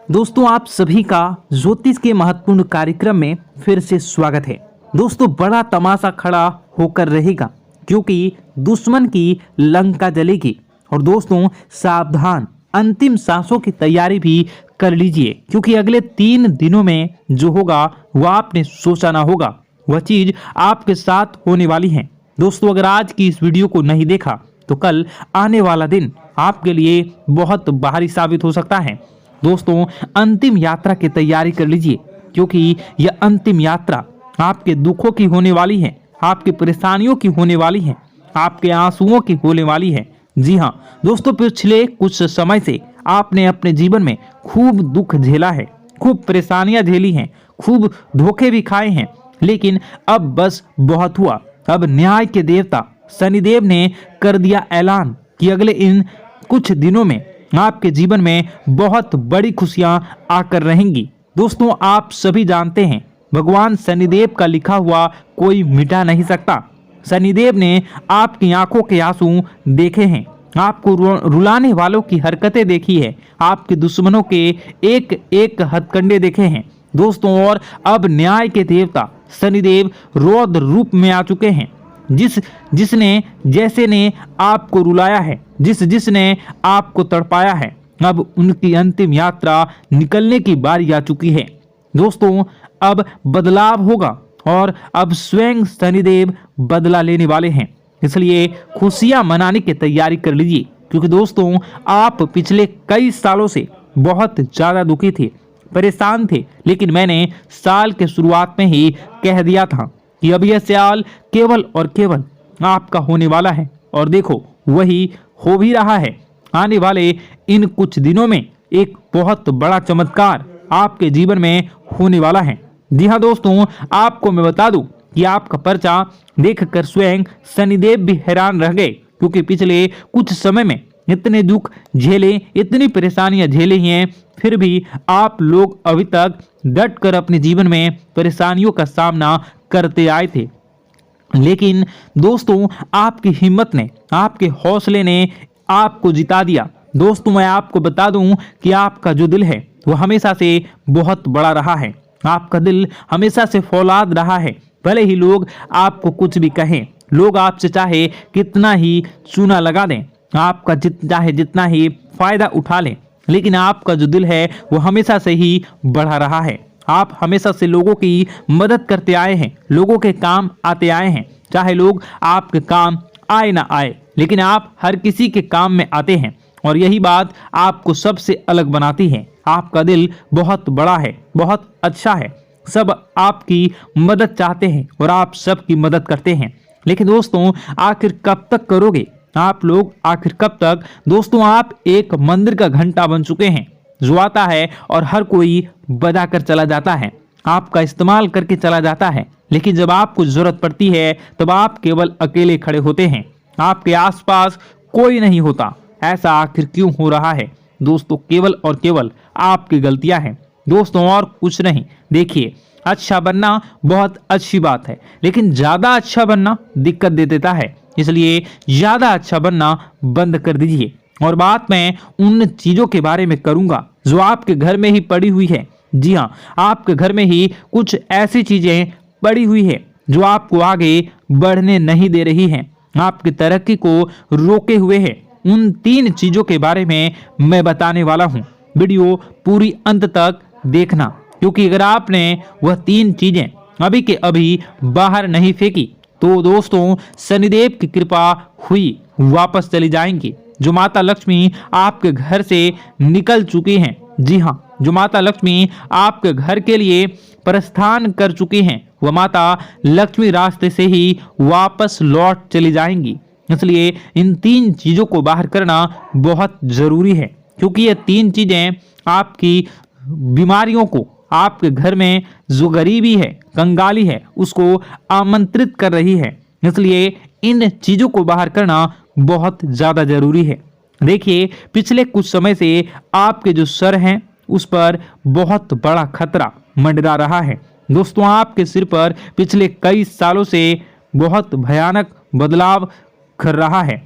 दोस्तों आप सभी का ज्योतिष के महत्वपूर्ण कार्यक्रम में फिर से स्वागत है। दोस्तों बड़ा तमाशा खड़ा होकर रहेगा क्योंकि दुश्मन की लंका जलेगी। और दोस्तों सावधान, अंतिम सांसों की तैयारी भी कर लीजिए क्योंकि अगले 3 दिनों में जो होगा वह आपने सोचा ना होगा, वह चीज आपके साथ होने वाली है। दोस्तों अगर आज की इस वीडियो को नहीं देखा तो कल आने वाला दिन आपके लिए बहुत भारी साबित हो सकता है। दोस्तों अंतिम यात्रा की तैयारी कर लीजिए क्योंकि यह अंतिम यात्रा आपके दुखों की होने वाली है, आपकी परेशानियों की होने वाली है, आपके आंसुओं की होने वाली है। जी हाँ दोस्तों, पिछले कुछ समय से आपने अपने जीवन में खूब दुख झेला है, खूब परेशानियां झेली हैं, खूब धोखे भी खाए हैं, लेकिन अब बस बहुत हुआ। अब न्याय के देवता शनिदेव ने कर दिया ऐलान कि अगले इन कुछ दिनों में आपके जीवन में बहुत बड़ी खुशियां आकर रहेंगी। दोस्तों आप सभी जानते हैं भगवान शनिदेव का लिखा हुआ कोई मिटा नहीं सकता। शनिदेव ने आपकी आंखों के आंसू देखे हैं, आपको रुलाने वालों की हरकतें देखी है, आपके दुश्मनों के एक एक हथकंडे देखे हैं। दोस्तों और अब न्याय के देवता शनिदेव रौद्र रूप में आ चुके हैं। जिसने जैसे ने आपको रुलाया है, जिसने आपको तड़पाया है, अब उनकी अंतिम यात्रा निकलने की बारी आ चुकी है। दोस्तों अब बदलाव होगा और अब स्वयं शनिदेव बदला लेने वाले हैं, इसलिए खुशियां मनाने की तैयारी कर लीजिए क्योंकि दोस्तों आप पिछले कई सालों से बहुत ज्यादा दुखी थे, परेशान थे, लेकिन मैंने साल के शुरुआत में ही कह दिया था कि अब यह साल केवल और केवल आपका होने वाला है और देखो वही हो भी रहा है। आने वाले इन कुछ दिनों में एक बहुत बड़ा चमत्कार आपके जीवन में होने वाला है। जी हाँ दोस्तों, आपको मैं बता दूं कि आपका पर्चा देखकर स्वयं शनिदेव भी हैरान रह गए क्योंकि पिछले कुछ समय में इतने दुख झेले, इतनी परेशानियां झेली हैं, फिर भी आप लोग अभी तक डट कर अपने जीवन में परेशानियों का सामना करते आए थे। लेकिन दोस्तों आपकी हिम्मत ने, आपके हौसले ने आपको जिता दिया। दोस्तों मैं आपको बता दूं कि आपका जो दिल है वो हमेशा से बहुत बड़ा रहा है, आपका दिल हमेशा से फौलाद रहा है। भले ही लोग आपको कुछ भी कहें, लोग आपसे चाहे कितना ही चूना लगा दें, आपका चाहे जितना ही फायदा उठा लें, लेकिन आपका जो दिल है वो हमेशा से ही बढ़ा रहा है। आप हमेशा से लोगों की मदद करते आए हैं, लोगों के काम आते आए हैं, चाहे लोग आपके काम आए ना आए, लेकिन आप हर किसी के काम में आते हैं और यही बात आपको सबसे अलग बनाती है। आपका दिल बहुत बड़ा है, बहुत अच्छा है, सब आपकी मदद चाहते हैं और आप सबकी मदद करते हैं। लेकिन दोस्तों आखिर कब तक करोगे आप लोग, आखिर कब तक? दोस्तों आप एक मंदिर का घंटा बन चुके हैं जो आता है और हर कोई बजा कर चला जाता है, आपका इस्तेमाल करके चला जाता है, लेकिन जब आपको जरूरत पड़ती है तब आप केवल अकेले खड़े होते हैं, आपके आसपास कोई नहीं होता। ऐसा आखिर क्यों हो रहा है? दोस्तों केवल और केवल आपकी गलतियां हैं दोस्तों, और कुछ नहीं। देखिए अच्छा बनना बहुत अच्छी बात है, लेकिन ज्यादा अच्छा बनना दिक्कत दे देता है, इसलिए ज्यादा अच्छा बनना बंद कर दीजिए। और बात मैं उन चीजों के बारे में करूंगा जो आपके घर में ही पड़ी हुई है। जी हाँ, आपके घर में ही कुछ ऐसी चीजें पड़ी हुई है जो आपको आगे बढ़ने नहीं दे रही हैं, आपकी तरक्की को रोके हुए है। उन 3 चीजों के बारे में मैं बताने वाला हूँ, वीडियो पूरी अंत तक देखना क्योंकि अगर आपने वह 3 चीजें अभी के अभी बाहर नहीं फेंकी तो दोस्तों शनिदेव की कृपा हुई वापस चली जाएंगी। जो माता लक्ष्मी आपके घर से निकल चुकी हैं, जी हाँ, जो माता लक्ष्मी आपके घर के लिए प्रस्थान कर चुकी हैं, वह माता लक्ष्मी रास्ते से ही वापस लौट चली जाएंगी। इसलिए इन 3 चीजों को बाहर करना बहुत जरूरी है क्योंकि ये 3 चीजें आपकी बीमारियों को, आपके घर में जो गरीबी है, कंगाली है, उसको आमंत्रित कर रही है। इसलिए इन चीजों को बाहर करना बहुत ज्यादा जरूरी है। देखिए पिछले कुछ समय से आपके जो सर हैं उस पर बहुत बड़ा खतरा मंडरा रहा है। दोस्तों आपके सिर पर पिछले कई सालों से बहुत भयानक बदलाव कर रहा है।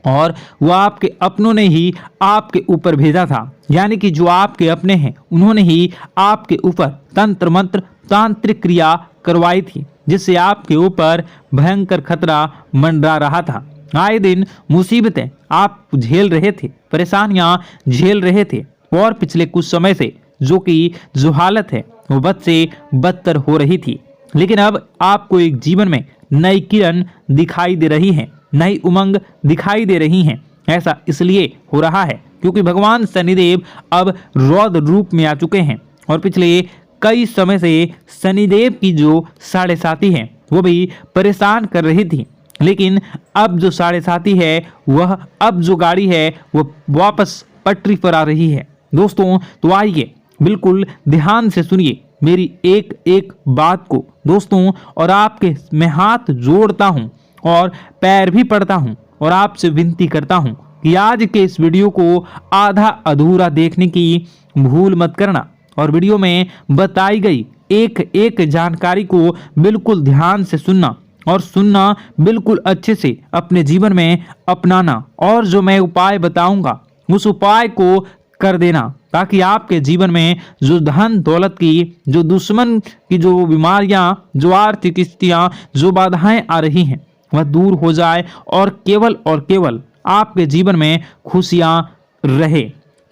और वो आपके अपनों ने ही आपके ऊपर भेजा था, यानी कि जो आपके अपने हैं उन्होंने ही आपके ऊपर तंत्र मंत्र तांत्रिक क्रिया करवाई थी, जिससे आपके ऊपर भयंकर खतरा मंडरा रहा था। आए दिन मुसीबतें आप झेल रहे थे, परेशानियां झेल रहे थे, और पिछले कुछ समय से जो हालत है वो बद से बदतर हो रही थी। लेकिन अब आपको एक जीवन में नई किरण दिखाई दे रही है, नई उमंग दिखाई दे रही हैं। ऐसा इसलिए हो रहा है क्योंकि भगवान शनिदेव अब रौद्र रूप में आ चुके हैं, और पिछले कई समय से शनिदेव की जो साढ़े साथी है वो भी परेशान कर रही थी। लेकिन अब जो साढ़े साथी है वह, अब जो गाड़ी है वो वापस पटरी पर आ रही है। दोस्तों तो आइए बिल्कुल ध्यान से सुनिए मेरी एक एक बात को दोस्तों, और आपके मैं हाथ जोड़ता हूं और पैर भी पड़ता हूं और आपसे विनती करता हूं कि आज के इस वीडियो को आधा अधूरा देखने की भूल मत करना, और वीडियो में बताई गई एक एक जानकारी को बिल्कुल ध्यान से सुनना, और सुनना बिल्कुल अच्छे से अपने जीवन में अपनाना, और जो मैं उपाय बताऊंगा उस उपाय को कर देना, ताकि आपके जीवन में जो धन दौलत की, जो दुश्मन की जो बीमारियां, जो आर्थिक स्थितियां, जो बाधाएं आ रही हैं वह दूर हो जाए, और केवल आपके जीवन में खुशियां रहे।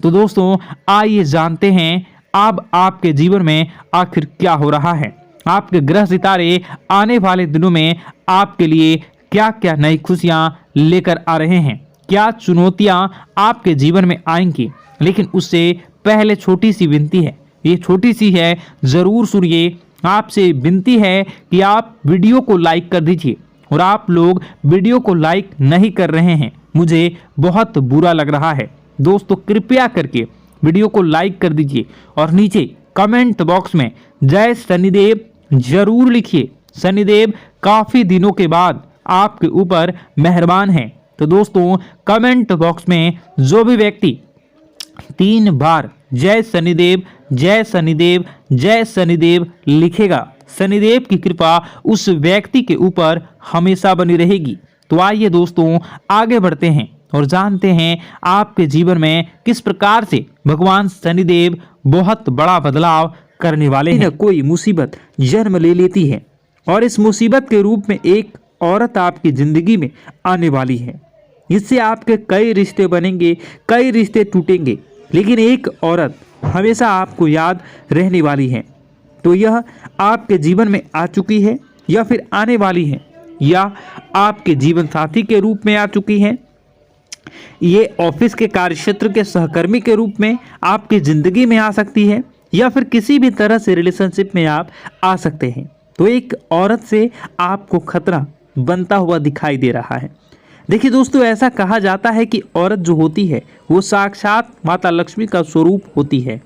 तो दोस्तों आइए जानते हैं अब आपके जीवन में आखिर क्या हो रहा है। आपके ग्रह सितारे आने वाले दिनों में आपके लिए क्या क्या नई खुशियां लेकर आ रहे हैं, क्या चुनौतियां आपके जीवन में आएंगी। लेकिन उससे पहले छोटी सी विनती है, ये छोटी सी है, जरूर सुनिए। आपसे विनती है कि आप वीडियो को लाइक कर दीजिए, और आप लोग वीडियो को लाइक नहीं कर रहे हैं, मुझे बहुत बुरा लग रहा है। दोस्तों कृपया करके वीडियो को लाइक कर दीजिए, और नीचे कमेंट बॉक्स में जय शनिदेव जरूर लिखिए। शनिदेव काफी दिनों के बाद आपके ऊपर मेहरबान हैं। तो दोस्तों कमेंट बॉक्स में जो भी व्यक्ति 3 बार जय शनिदेव जय शनिदेव जय शनिदेव लिखेगा, शनिदेव की कृपा उस व्यक्ति के ऊपर हमेशा बनी रहेगी। तो आइए दोस्तों आगे बढ़ते हैं और जानते हैं आपके जीवन में किस प्रकार से भगवान शनिदेव बहुत बड़ा बदलाव करने वाले हैं। कोई मुसीबत जन्म ले लेती है, और इस मुसीबत के रूप में एक औरत आपकी जिंदगी में आने वाली है। इससे आपके कई रिश्ते बनेंगे, कई रिश्ते टूटेंगे, लेकिन एक औरत हमेशा आपको याद रहने वाली है। तो यह आपके जीवन में आ चुकी है, या फिर आने वाली है, या आपके जीवन साथी के रूप में आ चुकी है, ये ऑफिस के कार्यक्षेत्र के सहकर्मी के रूप में आपकी जिंदगी में आ सकती है, या फिर किसी भी तरह से रिलेशनशिप में आप आ सकते हैं। तो एक औरत से आपको खतरा बनता हुआ दिखाई दे रहा है। देखिए दोस्तों, ऐसा कहा जाता है कि औरत जो होती है वो साक्षात माता लक्ष्मी का स्वरूप होती है।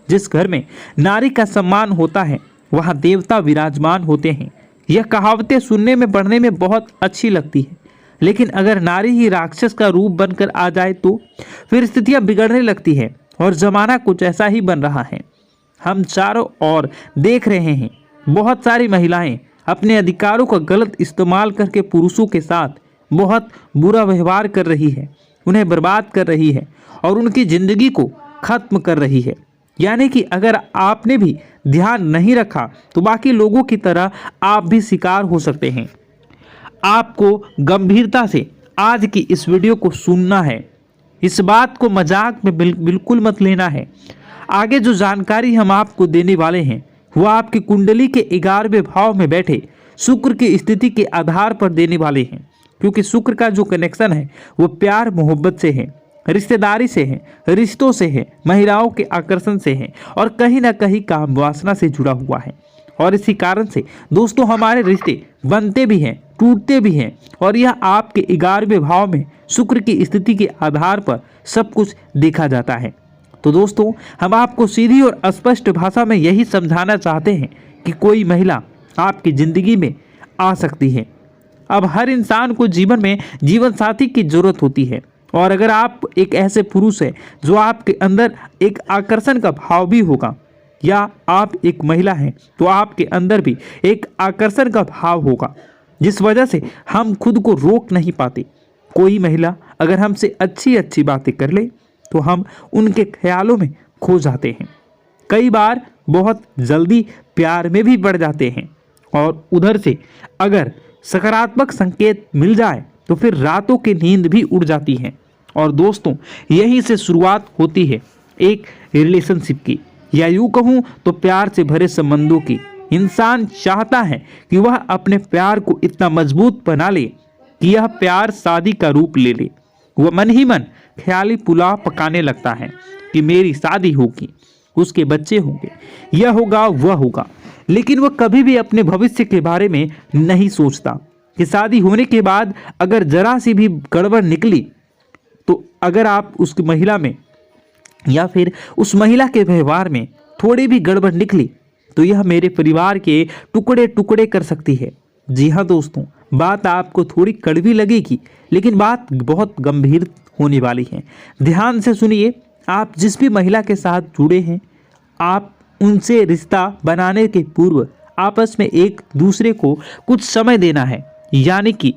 जिस घर में नारी का सम्मान होता है वहाँ देवता विराजमान होते हैं। यह कहावतें सुनने में पढ़ने में बहुत अच्छी लगती है, लेकिन अगर नारी ही राक्षस का रूप बनकर आ जाए तो फिर स्थितियां बिगड़ने लगती है, और जमाना कुछ ऐसा ही बन रहा है। हम चारों ओर देख रहे हैं, बहुत सारी महिलाएं अपने अधिकारों का गलत इस्तेमाल करके पुरुषों के साथ बहुत बुरा व्यवहार कर रही है, उन्हें बर्बाद कर रही है, और उनकी जिंदगी को खत्म कर रही है। यानी कि अगर आपने भी ध्यान नहीं रखा तो बाकी लोगों की तरह आप भी शिकार हो सकते हैं। आपको गंभीरता से आज की इस वीडियो को सुनना है, इस बात को मजाक में बिल्कुल मत लेना है। आगे जो जानकारी हम आपको देने वाले हैं वो आपकी कुंडली के 11वें भाव में बैठे शुक्र की स्थिति के आधार पर देने वाले हैं, क्योंकि शुक्र का जो कनेक्शन है वो प्यार मोहब्बत से है, रिश्तेदारी से है, रिश्तों से है, महिलाओं के आकर्षण से है, और कहीं ना कहीं काम वासना से जुड़ा हुआ है। और इसी कारण से दोस्तों हमारे रिश्ते बनते भी हैं, टूटते भी हैं, और यह आपके 11वें भाव में शुक्र की स्थिति के आधार पर सब कुछ देखा जाता है। तो दोस्तों हम आपको सीधी और स्पष्ट भाषा में यही समझाना चाहते हैं कि कोई महिला आपकी ज़िंदगी में आ सकती है। अब हर इंसान को जीवन में जीवन साथी की जरूरत होती है, और अगर आप एक ऐसे पुरुष हैं जो आपके अंदर एक आकर्षण का भाव भी होगा, या आप एक महिला हैं तो आपके अंदर भी एक आकर्षण का भाव होगा, जिस वजह से हम खुद को रोक नहीं पाते, कोई महिला अगर हमसे अच्छी अच्छी बातें कर ले तो हम उनके ख्यालों में खो जाते हैं। कई बार बहुत जल्दी प्यार में भी बढ़ जाते हैं और उधर से अगर सकारात्मक संकेत मिल जाए तो फिर रातों की नींद भी उड़ जाती है। और दोस्तों, यहीं से शुरुआत होती है एक रिलेशनशिप की, या यूँ कहूँ तो प्यार से भरे संबंधों की। इंसान चाहता है कि वह अपने प्यार को इतना मजबूत बना ले कि यह प्यार शादी का रूप ले ले। वह मन ही मन ख्याली पुलाव पकाने लगता है कि मेरी शादी होगी, उसके बच्चे होंगे, यह होगा वह होगा, लेकिन वह कभी भी अपने भविष्य के बारे में नहीं सोचता कि शादी होने के बाद अगर जरा सी भी गड़बड़ निकली तो अगर आप उस महिला में या फिर उस महिला के व्यवहार में थोड़ी भी गड़बड़ निकली तो यह मेरे परिवार के टुकड़े टुकड़े कर सकती है। जी हाँ दोस्तों, बात आपको थोड़ी कड़वी लगेगी लेकिन बात बहुत गंभीर होने वाली है। ध्यान से सुनिए। आप जिस भी महिला के साथ जुड़े हैं, आप उनसे रिश्ता बनाने के पूर्व आपस में एक दूसरे को कुछ समय देना है। यानी कि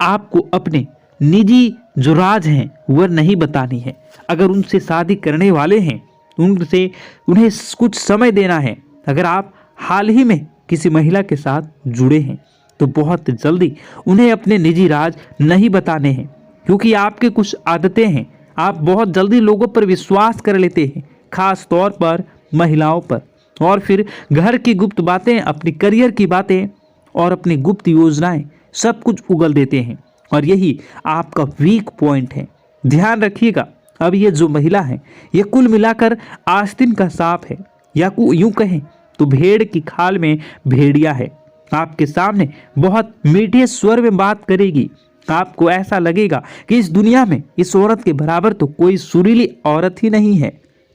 आपको अपने निजी जो राज हैं वह नहीं बतानी है। अगर उनसे शादी करने वाले हैं उन्हें कुछ समय देना है। अगर आप हाल ही में किसी महिला के साथ जुड़े हैं तो बहुत जल्दी उन्हें अपने निजी राज नहीं बताने हैं, क्योंकि आपके कुछ आदतें हैं। आप बहुत जल्दी लोगों पर विश्वास कर लेते हैं, खास तौर पर महिलाओं पर, और फिर घर की गुप्त बातें, अपनी करियर की बातें और अपनी गुप्त योजनाएं सब कुछ उगल देते हैं। और यही आपका वीक पॉइंट है। ध्यान रखिएगा। अब ये जो महिला है ये कुल मिलाकर आस्तीन का सांप है, या यूं कहें तो भेड़ की खाल में भेड़िया है। आपके सामने बहुत मीठे स्वर में बात करेगी। आपको ऐसा लगेगा कि इस दुनिया में इस औरत के बराबर तो कोई सुरीली औरत ही नहीं है।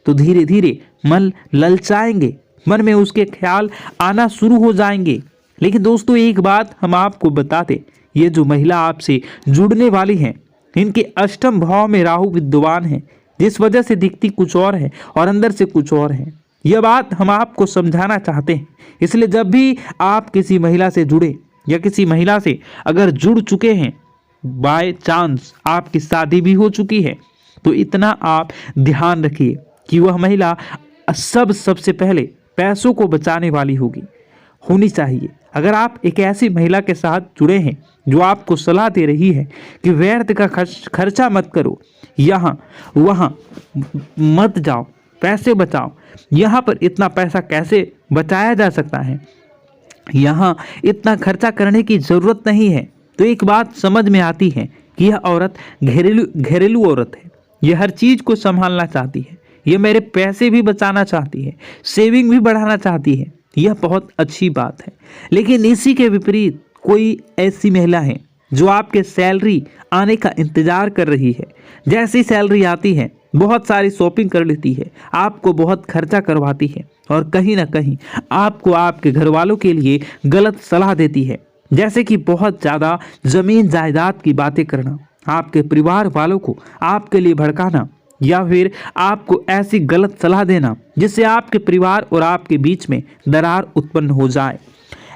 तो धीरे धीरे मन ललचाएंगे, मन में उसके ख्याल आना शुरू हो जाएंगे। लेकिन दोस्तों, एक बात हम आपको बता दें, ये जो महिला आपसे जुड़ने वाली है इनके अष्टम भाव में राहु विद्यमान है, जिस वजह से दिखती कुछ और है और अंदर से कुछ और है। यह बात हम आपको समझाना चाहते हैं। इसलिए जब भी आप किसी महिला से जुड़े या किसी महिला से अगर जुड़ चुके हैं, बाय चांस आपकी शादी भी हो चुकी है, तो इतना आप ध्यान रखिए कि वह महिला सबसे पहले पैसों को बचाने वाली होनी चाहिए। अगर आप एक ऐसी महिला के साथ जुड़े हैं जो आपको सलाह दे रही है कि व्यर्थ का खर्चा मत करो, यहाँ वहाँ मत जाओ, पैसे बचाओ, यहाँ पर इतना पैसा कैसे बचाया जा सकता है, यहाँ इतना खर्चा करने की ज़रूरत नहीं है, तो एक बात समझ में आती है कि यह औरत घरेलू औरत है। यह हर चीज़ को संभालना चाहती है, यह मेरे पैसे भी बचाना चाहती है, सेविंग भी बढ़ाना चाहती है। यह बहुत अच्छी बात है। लेकिन इसी के विपरीत कोई ऐसी महिला है जो आपके सैलरी आने का इंतजार कर रही है। जैसी सैलरी आती है बहुत सारी शॉपिंग कर लेती है, आपको बहुत खर्चा करवाती है और कहीं ना कहीं आपको आपके घर वालों के लिए गलत सलाह देती है, जैसे कि बहुत ज़्यादा ज़मीन जायदाद की बातें करना, आपके परिवार वालों को आपके लिए भड़काना, या फिर आपको ऐसी गलत सलाह देना जिससे आपके परिवार और आपके बीच में दरार उत्पन्न हो जाए।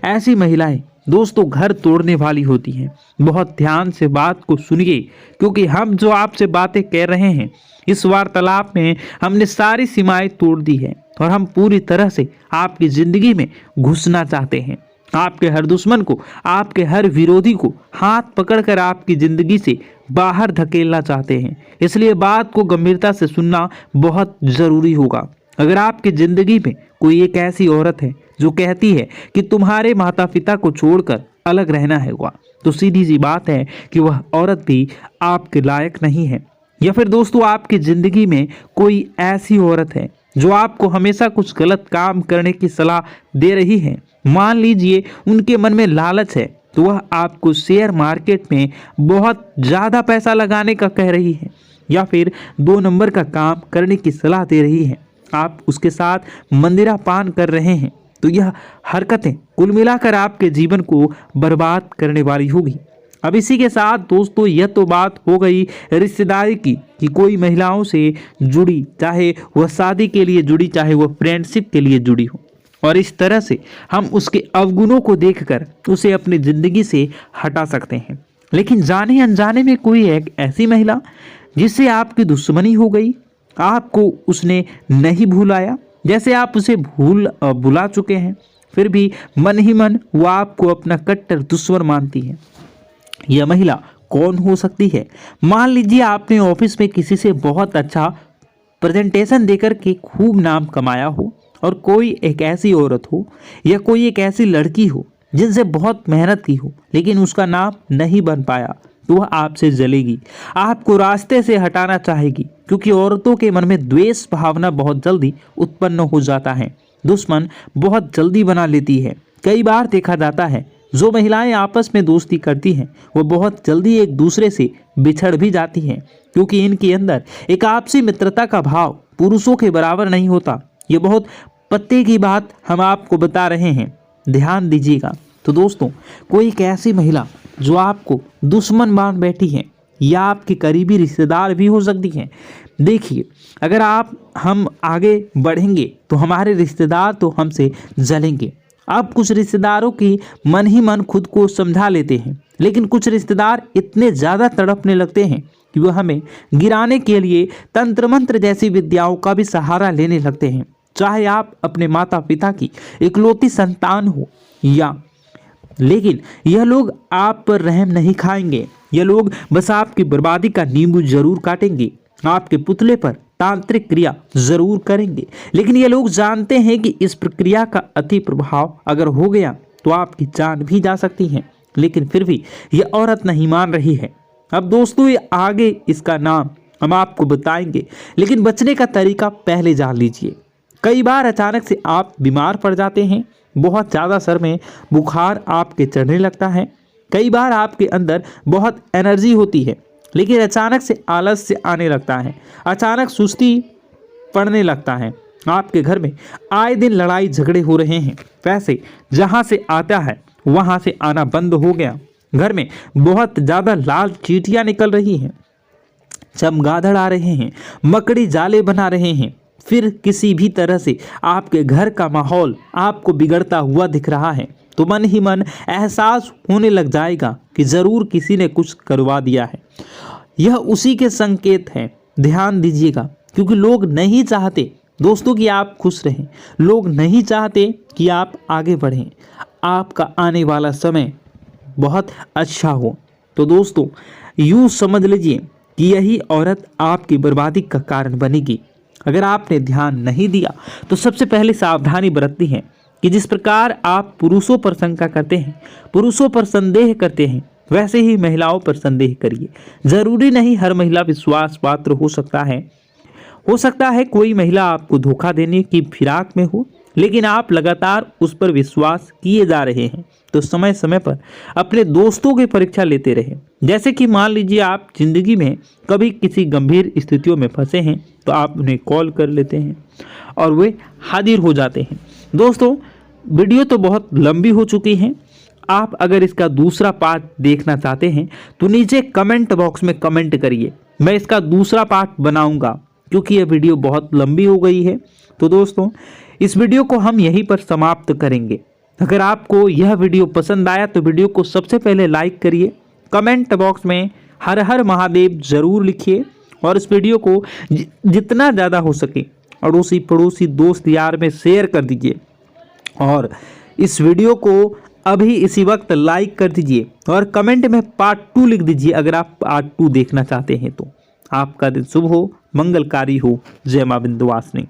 ऐसी महिलाएं दोस्तों घर तोड़ने वाली होती हैं। बहुत ध्यान से बात को सुनिए, क्योंकि हम जो आपसे बातें कह रहे हैं इस वार्तालाप में हमने सारी सीमाएं तोड़ दी है और हम पूरी तरह से आपकी ज़िंदगी में घुसना चाहते हैं। आपके हर दुश्मन को, आपके हर विरोधी को हाथ पकड़कर आपकी ज़िंदगी से बाहर धकेलना चाहते हैं। इसलिए बात को गंभीरता से सुनना बहुत ज़रूरी होगा। अगर आपकी ज़िंदगी में कोई एक ऐसी औरत है जो कहती है कि तुम्हारे माता पिता को छोड़कर अलग रहना होगा, तो सीधी सी बात है कि वह औरत भी आपके लायक नहीं है। या फिर दोस्तों, आपकी ज़िंदगी में कोई ऐसी औरत है जो आपको हमेशा कुछ गलत काम करने की सलाह दे रही है। मान लीजिए उनके मन में लालच है, तो वह आपको शेयर मार्केट में बहुत ज़्यादा पैसा लगाने का कह रही है, या फिर 2 नंबर का काम करने की सलाह दे रही है। आप उसके साथ मंदिरा पान कर रहे हैं, तो यह हरकतें कुल मिलाकर आपके जीवन को बर्बाद करने वाली होगी। अब इसी के साथ दोस्तों, यह तो बात हो गई रिश्तेदारी की कि कोई महिलाओं से जुड़ी, चाहे वह शादी के लिए जुड़ी, चाहे वह फ्रेंडशिप के लिए जुड़ी हो, और इस तरह से हम उसके अवगुणों को देखकर उसे अपनी ज़िंदगी से हटा सकते हैं। लेकिन जाने अनजाने में कोई एक ऐसी महिला जिससे आपकी दुश्मनी हो गई, आपको उसने नहीं भुलाया, जैसे आप उसे भुला चुके हैं, फिर भी मन ही मन वो आपको अपना कट्टर दुश्मन मानती है। यह महिला कौन हो सकती है? मान लीजिए आपने ऑफिस में किसी से बहुत अच्छा प्रेजेंटेशन देकर के खूब नाम कमाया हो, और कोई एक ऐसी औरत हो या कोई एक ऐसी लड़की हो जिनसे बहुत मेहनत की हो, लेकिन उसका नाम नहीं बन पाया, तो वह आपसे जलेगी, आपको रास्ते से हटाना चाहेगी, क्योंकि औरतों के मन में द्वेष भावना बहुत जल्दी उत्पन्न हो जाता है, दुश्मन बहुत जल्दी बना लेती है। कई बार देखा जाता है जो महिलाएं आपस में दोस्ती करती हैं वो बहुत जल्दी एक दूसरे से बिछड़ भी जाती हैं, क्योंकि इनके अंदर एक आपसी मित्रता का भाव पुरुषों के बराबर नहीं होता। ये बहुत पते की बात हम आपको बता रहे हैं, ध्यान दीजिएगा। तो दोस्तों, कोई एक ऐसी महिला जो आपको दुश्मन मान बैठी है या आपकी करीबी रिश्तेदार भी हो सकती हैं। देखिए, अगर हम आगे बढ़ेंगे तो हमारे रिश्तेदार तो हमसे जलेंगे। अब कुछ रिश्तेदारों की मन ही मन खुद को समझा लेते हैं, लेकिन कुछ रिश्तेदार इतने ज़्यादा तड़पने लगते हैं कि वह हमें गिराने के लिए तंत्र मंत्र जैसी विद्याओं का भी सहारा लेने लगते हैं। चाहे आप अपने माता पिता की इकलौती संतान हो या, लेकिन यह लोग आप पर रहम नहीं खाएंगे। यह लोग बस आपकी बर्बादी का नींबू जरूर काटेंगे, आपके पुतले पर तांत्रिक क्रिया जरूर करेंगे, लेकिन ये लोग जानते हैं कि इस प्रक्रिया का अति प्रभाव अगर हो गया तो आपकी जान भी जा सकती है। लेकिन फिर भी यह औरत नहीं मान रही है। अब दोस्तों, ये आगे इसका नाम हम आपको बताएंगे, लेकिन बचने का तरीका पहले जान लीजिए। कई बार अचानक से आप बीमार पड़ जाते हैं, बहुत ज़्यादा सर में बुखार आपके चढ़ने लगता है। कई बार आपके अंदर बहुत एनर्जी होती है, लेकिन अचानक से आलस से आने लगता है, अचानक सुस्ती पड़ने लगता है। आपके घर में आए दिन लड़ाई झगड़े हो रहे हैं, पैसे जहाँ से आता है वहाँ से आना बंद हो गया, घर में बहुत ज़्यादा लाल चींटियाँ निकल रही हैं, चमगादड़ आ रहे हैं, मकड़ी जाले बना रहे हैं, फिर किसी भी तरह से आपके घर का माहौल आपको बिगड़ता हुआ दिख रहा है, तो मन ही मन एहसास होने लग जाएगा कि ज़रूर किसी ने कुछ करवा दिया है। यह उसी के संकेत हैं, ध्यान दीजिएगा, क्योंकि लोग नहीं चाहते दोस्तों कि आप खुश रहें, लोग नहीं चाहते कि आप आगे बढ़ें, आपका आने वाला समय बहुत अच्छा हो। तो दोस्तों, यूँ समझ लीजिए कि यही औरत आपकी बर्बादी का कारण बनेगी। अगर आपने ध्यान नहीं दिया तो सबसे पहले सावधानी बरतनी है कि जिस प्रकार आप पुरुषों पर शंका करते हैं, पुरुषों पर संदेह करते हैं, वैसे ही महिलाओं पर संदेह करिए। जरूरी नहीं हर महिला विश्वास पात्र हो सकता है कोई महिला आपको धोखा देने की फिराक में हो, लेकिन आप लगातार उस पर विश्वास किए जा रहे हैं, तो समय समय पर अपने दोस्तों की परीक्षा लेते रहें। जैसे कि मान लीजिए आप जिंदगी में कभी किसी गंभीर स्थितियों में फंसे हैं, तो आप उन्हें कॉल कर लेते हैं और वे हाजिर हो जाते हैं। दोस्तों, वीडियो तो बहुत लंबी हो चुकी है। आप अगर इसका दूसरा पार्ट देखना चाहते हैं तो नीचे कमेंट बॉक्स में कमेंट करिए, मैं इसका दूसरा पार्ट बनाऊंगा, क्योंकि यह वीडियो बहुत लंबी हो गई है। तो दोस्तों, इस वीडियो को हम यहीं पर समाप्त करेंगे। अगर आपको यह वीडियो पसंद आया तो वीडियो को सबसे पहले लाइक करिए, कमेंट बॉक्स में हर हर महादेव जरूर लिखिए, और इस वीडियो को जितना ज़्यादा हो सके अड़ोसी पड़ोसी दोस्त यार में शेयर कर दीजिए, और इस वीडियो को अभी इसी वक्त लाइक कर दीजिए और कमेंट में पार्ट 2 लिख दीजिए अगर आप पार्ट 2 देखना चाहते हैं तो। आपका दिन शुभ हो, मंगलकारी हो। जय मां विंध्यवासिनी।